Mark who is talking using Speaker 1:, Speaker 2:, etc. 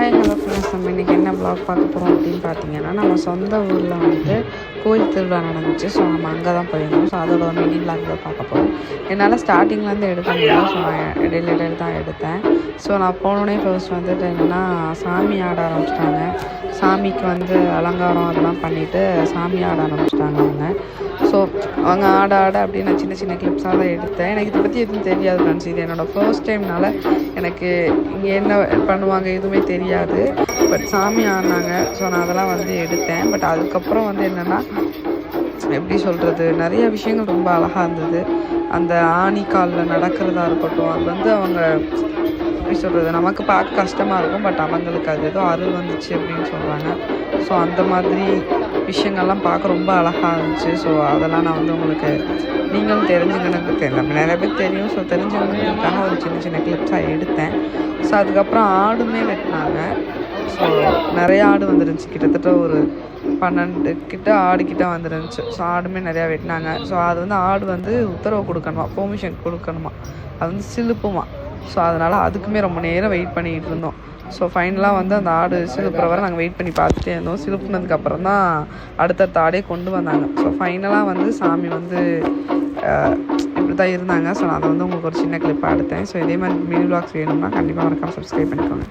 Speaker 1: Hello friends, நம்ம இன்றைக்கி என்ன வ்ளாக் பார்க்க போகிறோம் அப்படின்னு பார்த்தீங்கன்னா, நம்ம சொந்த ஊரில் வந்து கோயில் திருவிழா நடந்துச்சு. ஸோ நம்ம அங்கே தான் போயிருந்தோம். ஸோ அதோட மினி வ்ளாக் தான் பார்க்க போகிறோம். என்னால் ஸ்டார்டிங்லேருந்து எடுக்க முடியல. ஸோ நான் இடையில தான் எடுத்தேன். ஸோ நான் போனோடனே ஃபர்ஸ்ட் வந்துட்டு என்னென்னா, சாமி ஆட ஆரம்பிச்சிட்டாங்க. சாமிக்கு வந்து அலங்காரம் அதெல்லாம் பண்ணிவிட்டு சாமி ஆட ஆரம்பிச்சிட்டாங்க அவங்க. ஸோ அவங்க ஆட அப்படியே நான் சின்ன சின்ன கிளிப்ஸாக தான் எடுத்தேன். எனக்கு இதை பற்றி எதுவும் தெரியாது ஃப்ரெண்ட்ஸ். இது என்னோடய ஃபர்ஸ்ட் டைம்னால எனக்கு இங்கே என்ன பண்ணுவாங்க எதுவுமே தெரியாது. பட் சாமி ஆடினாங்க. ஸோ நான் அதெல்லாம் வந்து எடுத்தேன். பட் அதுக்கப்புறம் வந்து என்னென்னா, எப்படி சொல்கிறது, நிறைய விஷயங்கள் ரொம்ப அழகாக இருந்தது. அந்த ஆணிக்காலில் நடக்கிறதா இருக்கட்டும், அது வந்து அவங்க எப்படி சொல்கிறது, நமக்கு பார்க்க கஷ்டமாக இருக்கும். பட் அவங்களுக்கு அது ஏதோ அருள் வந்துச்சு அப்படின்னு சொல்கிறாங்க. ஸோ அந்த மாதிரி விஷயங்கள்லாம் பார்க்க ரொம்ப அழகாக இருந்துச்சு. ஸோ அதெல்லாம் நான் வந்து உங்களுக்கு நீங்களும் தெரிஞ்சுக்கணுக்கு நம்ம நிறைய பேர் தெரியும். ஸோ தெரிஞ்சுக்கணுங்கிறதுக்காக ஒரு சின்ன சின்ன கிளிப்ஸாக எடுத்தேன். ஸோ அதுக்கப்புறம் ஆடுமே வெட்டினாங்க. ஸோ நிறைய ஆடு வந்துருந்துச்சு. கிட்டத்தட்ட ஒரு 12 கிட்ட ஆடுக்கிட்ட வந்துருந்துச்சு. ஸோ ஆடுமே நிறையா வெட்டினாங்க. ஸோ அது வந்து ஆடு வந்து உத்தரவு கொடுக்கணுமா, பெர்மிஷன் கொடுக்கணுமா, அது வந்து சிலுப்புமா. ஸோ அதனால் அதுக்குமே ரொம்ப நேரம் வெயிட் பண்ணிகிட்டு இருந்தோம். ஸோ ஃபைனலாக வந்து அந்த ஆடு சிலுப்புற வரை நாங்கள் வெயிட் பண்ணி பார்த்துட்டே இருந்தோம். சிலுப்புனதுக்கப்புறம் தான் அடுத்தடுத்த ஆடே கொண்டு வந்தாங்க. ஸோ ஃபைனலாக வந்து சாமி வந்து இப்படி தான் இருந்தாங்க. ஸோ நான் அதை வந்து உங்களுக்கு ஒரு சின்ன கிளிப்பாக எடுத்தேன். ஸோ இதே மாதிரி மினி வ்ளாக்ஸ் வேணும்னா கண்டிப்பாக மறக்காம சப்ஸ்கிரைப் பண்ணிக்கோங்க.